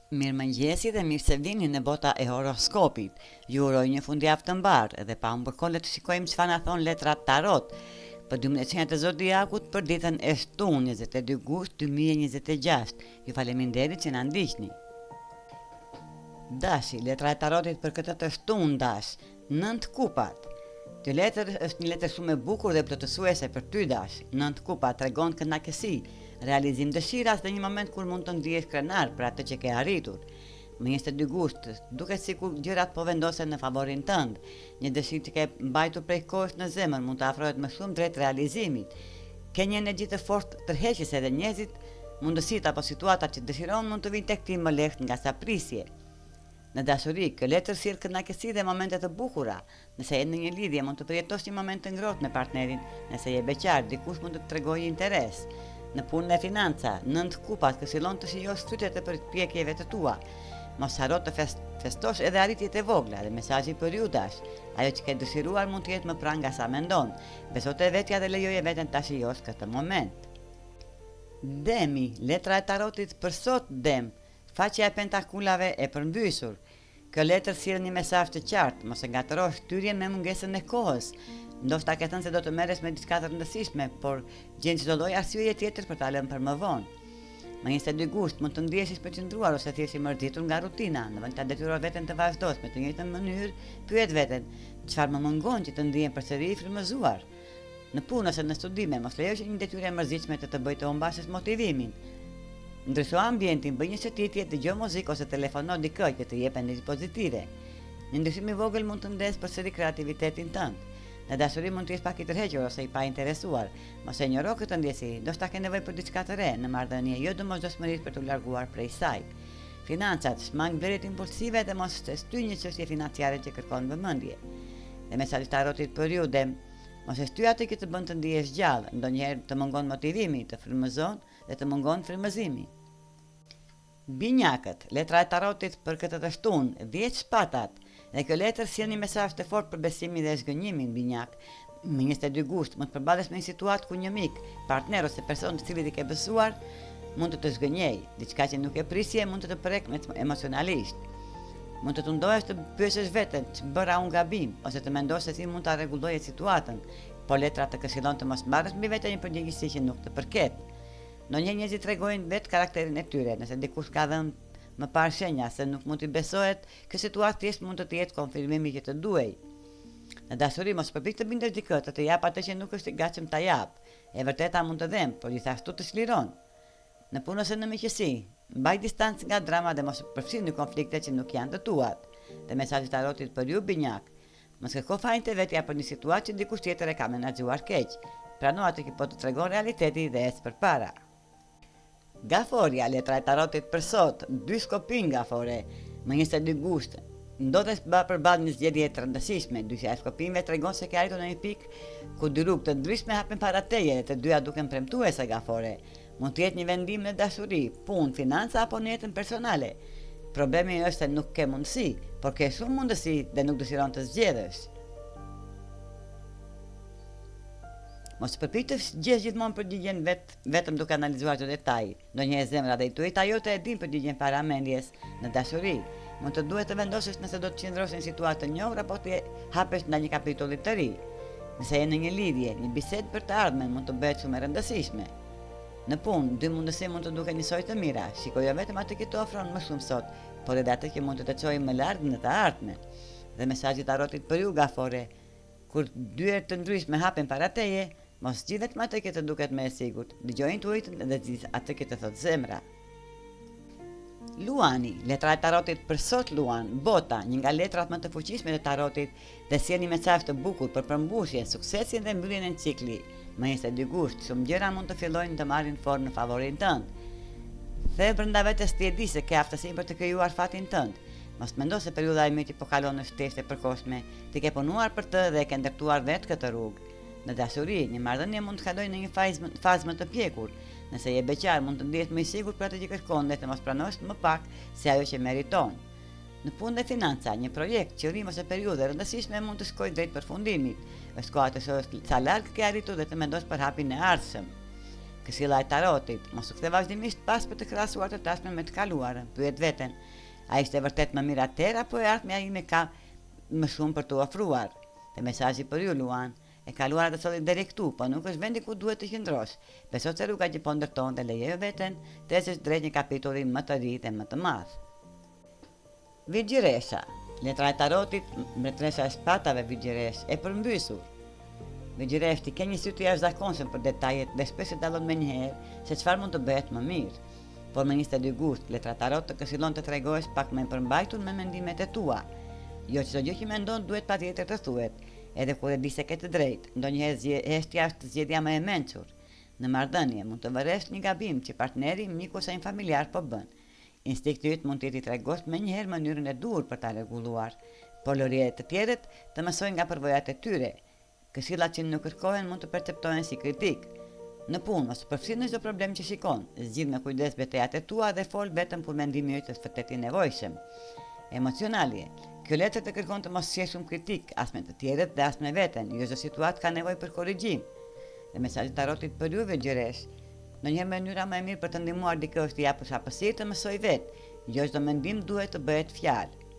Mirëmëngjesi dhe mirë se vini në bota e horoskopit. Ju uroj një fundjavë të mbarë dhe pa mbërkollë të shikojmë çfarë na thon letrat tarot për 12 shenjat e zodiakut për ditën e shtunë 22 gusht 2026. Ju faleminderit që na ndiqni. Dashi, letra e tarotit për këtë të shtunë dash, 9 kupat. Kjo letër është një letër shumë e bukur dhe plotësuese për ty dash. 9 kupa tregon kënaqësi, realizim dëshiras dhe një moment kur mund të ndihesh krenar për atë që ke arritur. Më 22 gusht, duket sikur gjërat po vendosen në favorin tënd. Një dëshirë që ke mbajtur prej kohësh në zemër mund të afrohet më shumë drejt realizimit. Ke një energji të fortë tërheqëse dhe njerëzit, mundësitë apo situatat që dëshiron mund të vinë tek ti më lehtë nga sa prisje. Në dashuri, kjo letër sjell kënaqësi dhe momente të bukura. Nëse je në një lidhje, mund të përjetosh një moment të ngrohtë me partnerin. Nëse je beqar, dikush mund të tregojë interes. Në punën e financa, 9 kupat këshillon të shijosh fytyrët e përpjekjeve të tua. Mos harro të festosh edhe arritjet e vogla dhe mesazhi për ju dash. Ajo që ke dëshiruar mund të jetë më pranë nga sa mendon. Beso te vetja dhe lejoje veten ta shijosh këtë moment. Demi, letra e tarotit për sot Dem. Faqja e pentakulave e përmbysur. Kjo letër sjell një mesazh të qartë, mos e ngatërosh tyrjen me mungesën e kohës. Ndoshta ke thënë se do të merresh me diçka të rëndësishme, por gjen çdo lloj arsyeje tjetër për ta lënë për më vonë. Më 22 gusht mund të ndihesh i përqendruar ose thjesht i mërzitur nga rutina, në vend ta detyrosh veten të vazhdosh me të njëjtën mënyrë, pyet veten, çfarë më mungon që të ndihem përsëri i frymëzuar. Në punë ose në studime, mos lejo që një detyrë e mërzitshme të bëjë të humbasësh motivimin. Ndrysho ambientin, bëj një shëtitje, dëgjoj muzikë ose telefono dikë që të jep energji pozitive. Një ndryshim i vogël mund të ndesë përsëri kreativitetin tënd. Në dashuri mund të jesh pak i tërhequr ose i painteresuar. Mos e injoro këtë ndjesi, ndoshta ke nevojë për diçka të re në marrëdhënie, jo domosdoshmërisht për të larguar prej saj. Financat, shmang blerjet impulsive dhe mos shty një çështje financiare që kërkon vëmendje. Dhe mesazhi i tarotit për ju Dem, mos e shty atë që të bën të ndihesh gjallë, ndonjëherë të mungon motivimi, të frymëzon dhe të mungon frymëzimi. Binjakët, letra e tarotit për këtë të shtunë, 10 shpatat, dhe kjo letër sjell një mesazh të fortë për besimin dhe zgënjimin binjak. Më 22 gusht mund të përballesh me një situatë ku një mik, partner ose person të cilit i ke besuar mund të të zgënjej, diçka që nuk e prisje mund të të prek emocionalisht. Mund të tundohesh të pyesësh veten, ç'bëra unë gabim, ose të mendosh se si mund ta rregulloje situatën, por letra të këshillon të mos marrësh mbi vete një përgjegjësi që nuk të përket. Ndonjëherë njerëzit tregojnë vetë karakterin e tyre, nëse dikush ka dhënë më parë shenja se nuk mund t'i besohet, kjo situatë thjesht mund të jetë konfirmimi që të duhej. Në dashuri mos përpiq të bindesh dikë, të jap atë që nuk është i gatshëm ta jap. E vërteta mund të dhem, por gjithashtu të çliron. Në punë ose në miqësi, mbaj distancë nga drama dhe mos përfshi në konflikte që nuk janë të tuat. Dhe mesazhi i tarotit për ju binjak, mos kërko fajin të vetja për një situatë që dikush tjetër e ka menaxhuar keq. Prano atë që po të tregon realiteti dhe ec përpara. Gaforia, letra e tarotit për sot, 2 skopin gafore, më 22 gusht. Ndodhet përballë një zgjedhje të rëndësishme, dyshja e skopinëve tregon se ke arritur në një pikë ku dy rrugë të ndryshme hapen para teje dhe të dyja duken premtuese gafore. Mund të jetë një vendim në dashuri, punë, financa apo në jetën personale. Problemi është se nuk ke mundësi, por ke shumë mundësi dhe nuk dëshiron të zgjedhësh. Mos përpiq të gjesh gjithmonë përgjigjen vetëm duke analizuar çdo detaj. Ndonjëherë zemra dhe intuita jote e din përgjigjen para mendjes. Në dashuri, mund të duhet të vendosësh nëse do të qëndrosh në situatë të njohur apo të hapesh në një kapitull të ri. Nëse je në një lidhje, një bisedë për të ardhmen mund të bëhet shumë e rëndësishme. Në punë, dy mundësi mund të duken njësoj të mira. Shikojo vetëm atë që të ofron më shumë sot, por edhe atë që mund të çojë më lart në të ardhmen. Dhe mesazhi i tarotit për ju gafore, kur dyert të ndryshme hapen para teje, mos zgjidh vetëm atë që të duket më e sigurt, dëgjoj intuitën dhe zgjidh atë që të thotë zemra. Luani, letra e tarotit për sot Luan, bota, një nga letrat më të fuqishme të tarotit dhe sjell një mesazh të bukur për përmbushje, suksesin dhe mbylljen e cikli. Më 22 gusht, shumë gjëra mund të fillojnë të marrin formë në favorin tënd. The brenda vetes ti e di se ke aftësinë për të krijuar fatin tënd. Mos mendo se periudha e mirë po kalon në shtesë e përkohshme, ti ke punuar për të dhe ke ndërtuar vetë këtë rrugë. Në dashuri, një marrëdhënie mund të kalojë në një fazë më të pjekur. Nëse je beqar, mund të ndihesh më i sigurt për atë që kërkon dhe të mos pranosh më pak se ajo që meriton. Në punë dhe financa, një projekt, qëllim ose periudhë e rëndësishme mund të shkojë drejt përfundimit. Është koha të shohësh sa larg ke arritur dhe të mendosh për hapin e ardhshëm. Kësilla e tarotit, mos u kthe vazhdimisht pas për të krahasuar të tashmen me të kaluarën. Pyet veten, a ishte vërtet më mirë atëherë apo e ardhmja ime ka më shumë për t'u ofruar? Dhe mesazhi për ju, Luan, e kaluara të solli deri këtu, po nuk është vendi ku duhet të qëndrosh. Beso se rruga që po ndërton dhe lejejo veten të ecësh drejt një kapitulli më të ri dhe më të madh. Vigjiresha, letra e tarotit, mbretëresha e shpatave vigjiresh, e përmbysur. Vigjiresh ti ke një sy të jashtëzakonshëm për detajet dhe shpesh e dallon menjëherë se çfarë mund të bëhet më mirë. Por me 22 gusht, letra tarot të këshillon të tregohesh pak më përmbajtur me mendimet e tua. Jo çdo gjë që mendon duhet patjetër të thuhet, edhe kur e di se ke të drejtë. Ndonjëherë heshtja është zgjedhja më e mençur. Në marrëdhënie mund të vëresh një gabim që partneri, miku ose një familjar po bën. Instinkti yt mund të tregosh menjëherë mënyrën e duhur për ta rregulluar, por loriet të tjerët të mësojnë nga përvojat e tyre. Këshillat që nuk kërkohen mund të perceptohen si kritik. Në punë, mos përfshi në çdo problem që shikon, zgjidh me kujdes betejat e tua dhe fol vetëm kur mendimi yt është vërtet i nevojshëm. Emocionali. Kjo letër të kërkon të mos shesh shumë kritik, as me të tjerët dhe as me veten, jo çdo situatë ka nevojë për korrigjim. Dhe mesazhi i tarotit për ju vigjiresh. Ndonjëherë mënyra më e mirë për të ndihmuar dikë është t'i japësh hapësirë të mësoj vetë, jo çdo mendim duhet të bëhet fjalë.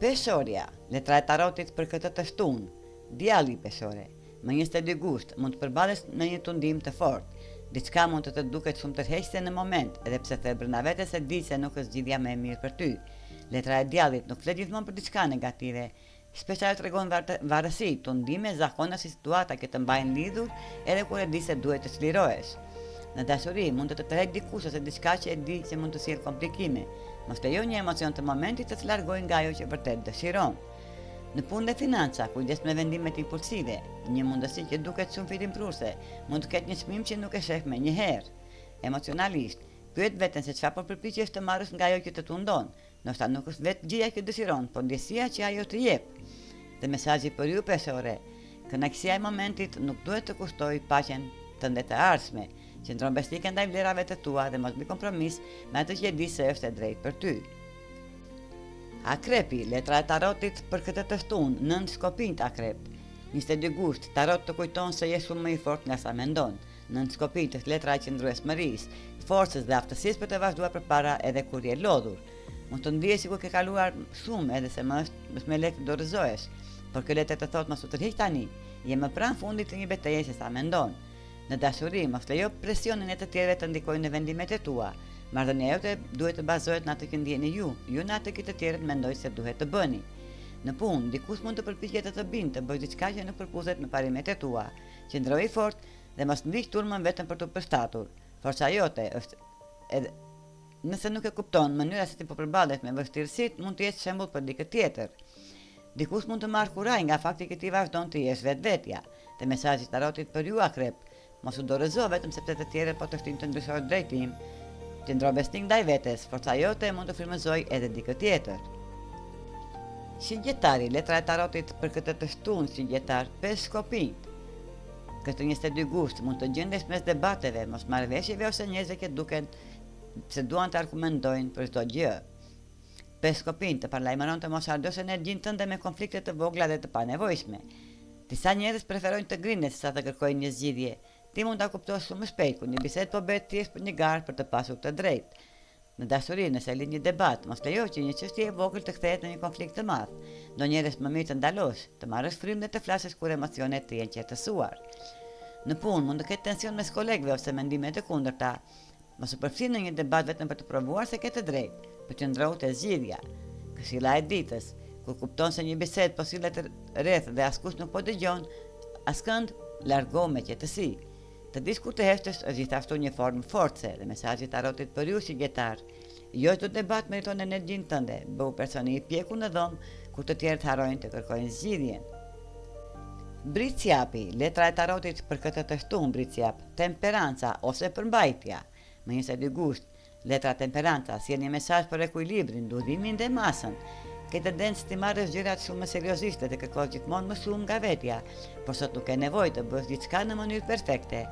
Peshorja, letra e tarotit për këtë të shtunë. Djalli peshore, më 22 gusht mund të përballesh në një tundim të fortë. Diçka mund të të duket shumë tërheqëse në moment, edhe pse the brenda vetes se di se nuk është zgjidhja më e mirë për ty. Letra e djallit nuk flet gjithmonë për diçka negative. Shpesh ajo tregon varësi, tundime, zakona si situata që të mbajnë lidhur, edhe kur e di se duhet të çlirohesh. Në dashuri mund të të tërheq dikush ose diçka që e di se mund të sjellë komplikime. Mos lejo një emocion të momentit të të largojë nga ajo që vërtet dëshiron. Në punë dhe financa, kujdes me vendimet impulsive, një mundësi që duket shumë fitimprurse, mund të ketë një çmim që nuk e sheh menjëherë. Emocionalisht, pyet veten se çfarë po përpiqesh të marrësh nga ajo që të tundon. Ndoshta nuk është vetë gjëja që dëshiron, por ndjesia që ajo të jep. Dhe mesazhi për ju peshore, kënaqësia e momentit nuk duhet të kushtojë paqen tënde të ardhshme. Qëndron besnike ndaj vlerave të tua dhe mos bëj kompromis me atë që e di se është e drejtë për ty. Akrepi, letra e tarotit për këtë të shtunë, 9 shkopinjt akrep. 22 gusht, tarot të kujton se je shumë më i fortë nga sa mendon. 9 shkopinjt është letra e qëndruesmërisë, forcës dhe aftësisë për të vazhduar përpara edhe kur je lodhur. Mund të ndihesh sikur ke kaluar shumë edhe se më me lehtë dorëzohesh, por kjo letër të thotë mos u tërhiq tani, je më pranë fundit të një betejë se sa mendon. Në dashuri, mos lejo presionin e të tjerëve të ndikojnë në vendimet e tua. Marrëdhënia jote duhet të bazohet në atë që ndjeni ju, jo në atë që të tjerët mendojnë se duhet të bëni. Në punë, dikush mund të përpiqet të bindë të bëjë diçka që nuk përputhet me parimet e tua. Qëndro i fortë dhe mos ndiq turmën vetëm për të përshtatur. Forca jote është edhe nëse nuk e kupton mënyra se ti po përballet me vështirësitë, mund të jesh shembull për dikë tjetër. Dikush mund të marrë kuraj nga fakti që ti vazhdon të jesh vetvetja. Dhe mesazhi i tarotit për ju akrep, mos u dorëzo vetëm sepse të tjerët po të ftojnë të ndryshosh drejtim. Qëndro besnik ndaj vetes, forca jote mund të frymëzojë edhe dikë tjetër. Shigjetari, letra e tarotit për këtë të shtunë shigjetar, 5 shkopinjt. Këtë 22 gusht mund të gjendesh mes debateve, mos marrëveshjeve ose njerëzve që duken se duan të argumentojnë për çdo gjë. 5 shkopinjt të parlajmëron të mos hardosh energjinë tënde me konflikte të vogla dhe të panevojshme. Disa njerëz preferojnë të grinen sesa të kërkojnë një zgjidhje. Ti mund ta kuptosh shumë shpejt kur një bisedë po bëhet thjesht për një garë për të pasur të drejtë. Në dashuri, nëse lind një debat, mos lejo që një çështje e vogël të kthehet në një konflikt të madh. Ndonjëherë është më mirë të ndalosh, të marrësh frymë dhe të flasësh kur emocionet të jenë qetësuar. Në punë mund të ketë tension mes kolegëve ose mendime të kundërta. Mos u përfshi në një debat vetëm për të provuar se ke të drejtë, por qëndro te zgjidhja. Këshilla e ditës, kur kupton se një bisedë po sillet rreth dhe askush nuk po dëgjon, askënd largo me qetësi. Të dish kur të heshtësh është gjithashtu një formë force dhe mesazhi i tarotit për ju shigjetar. Jo çdo debat meriton energjinë tënde, bëu personi i pjekur në dhomë kur të tjerët harrojnë të kërkojnë zgjidhjen. Bricjapi, letra e tarotit për këtë të shtunë bricjap, temperanca ose përmbajtja. Më 22 gusht, letra temperanca sjell një mesazh për ekuilibrin, duhimin dhe masën. Ke tendencë të marrësh gjërat shumë më seriozisht dhe të kërkosh gjithmonë më shumë nga vetja, por sot nuk ke nevojë të bësh diçka në mënyrë perfekte.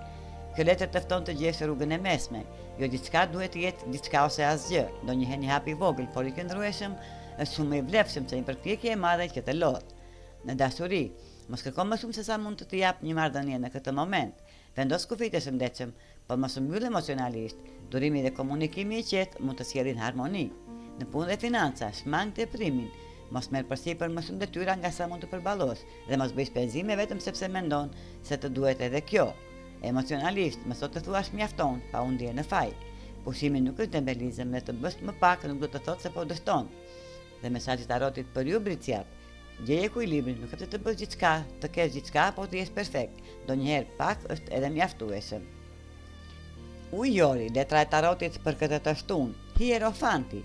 Kjo letër të fton të gjesh rrugën e mesme, jo diçka duhet të jetë diçka ose asgjë. Ndonjëherë një hap i vogël por i qëndrueshëm është shumë më i vlefshëm se një përpjekje e madhe që të lodh. Në dashuri, mos kërko më shumë se sa mund të jap një marrëdhënie në këtë moment. Vendos kufit e shëndetshëm, por mos u mbyll emocionalisht. Durimi dhe komunikimi i qetë mund të sjellin harmoni. Në punë dhe financa, shmang teprimin. Mos merr përsipër më shumë detyra nga sa mund të përballosh dhe mos bëj shpenzime vetëm sepse mendon se të duhet edhe kjo. Emocionalisht, mos të thuash mjafton pa u ndier në faj. Pushimi nuk është dembelizëm dhe të bësh më pak nuk do të thotë se po dështon. Dhe mesazhi i tarotit për ju briciat, gjeje ekuilibrin, nuk është të bësh gjithçka, të kesh gjithçka apo të jesh perfekt. Donjëherë pak është edhe mjaftueshëm. Ujori, letra e tarotit për këtë të shtunë, Hierofanti.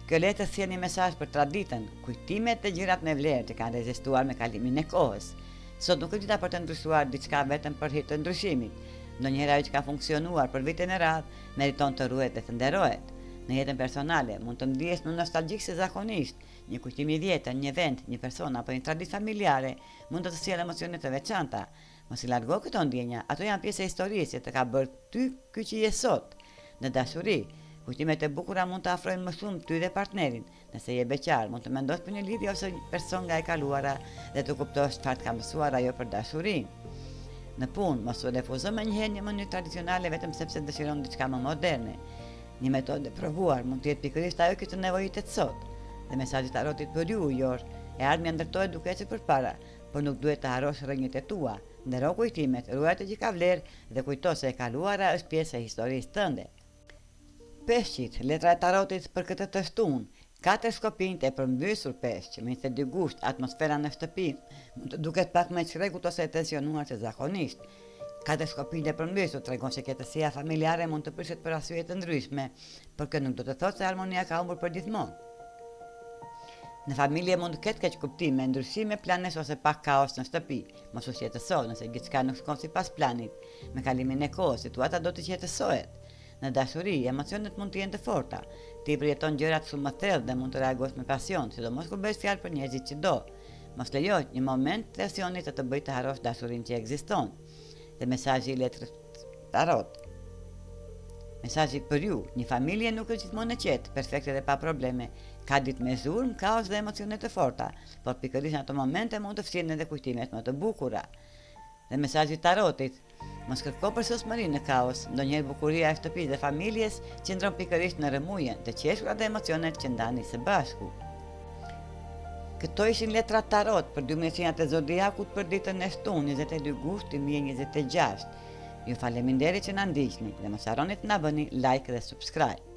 Kjo letër sjell një mesazh për traditën, kujtimet dhe gjërat me vlerë që kanë rezistuar me kalimin e kohës. Sot nuk është dita për të ndryshuar diçka vetëm për hir të ndryshimit. Ndonjëherë ajo që ka funksionuar për vite me radhë meriton të ruhet dhe të nderohet. Në jetën personale mund të ndihesh më nostalgjik se zakonisht. Një kujtim i vjetër, një vend, një person apo një traditë familjare mund të sjellë emocione të veçanta. Mos i largo këto ndjenja, ato janë pjesë e historisë që të ka bërë ty ky që je sot. Në dashuri, kujtimet e bukura mund të afrojnë më shumë ty dhe partnerin. Nëse je beqar, mund të mendosh për një lidhje ose një person nga e kaluara dhe të kuptosh çfarë ka mësuar ajo për dashurinë. Në punë, mos u refuzo më njëherë një mënyrë tradicionale vetëm sepse dëshiron diçka më moderne. Një metodë e provuar mund të jetë pikërisht ajo që të nevojitet sot. Dhe mesazhi i tarotit për ju ujor, e ardhmja ndërtohet duke ecur përpara, por nuk duhet të harrosh rrënjët e tua. Ndero kujtimet, ruaj atë që ka vlerë dhe kujto se e kaluara është pjesë e historisë tënde. Peshqit, letra e tarotit për këtë të shtunë, 4 shkopinjt e përmbysur peshq, me 22 gusht, atmosfera në shtëpi, mund të duket pak më e çrregut ose e tensionuar se zakonisht. 4 shkopinjt e përmbysur tregon se qetësia familjare mund të prishet për arsye të ndryshme, por kjo nuk do të thotë se harmonia ka humbur përgjithmonë. Në familje mund të ketë keq kuptime, ndryshime planesh ose pak kaos në shtëpi. Mos u shqetëso nëse gjithçka nuk shkon sipas planit. Me kalimin e kohës, situata do të qetësohet. Në dashuri, emocionet mund të jenë të forta. Ti përjeton gjërat shumë më thellë dhe mund të reagosh me pasion, sidomos kur bësh fjalë për njerëzit që do. Mos lejo një moment tensionit të bëjë të harrosh dashurinë që ekziston. Dhe mesazhi i letrës tarot. Mesazhi për ju, një familje nuk është gjithmonë e qetë, perfekte dhe pa probleme. Ka ditë me zurmë, kaos dhe emocione të forta, por pikërisht në ato momente mund të fshin edhe kujtimet më të bukura. Dhe mesazhi i tarotit, mos kërko përsosmëri në kaos, ndonjëherë bukuria e shtëpisë dhe familjes qëndron pikërisht në rrëmujën të qeshurat dhe emocionet që ndani së bashku. Këto ishin letrat tarot për 12 sinjat e zodiakut për ditën e shtunë, 22 gusht 2026. Ju faleminderit që na ndiqni dhe mos harroni të na bëni like dhe subscribe.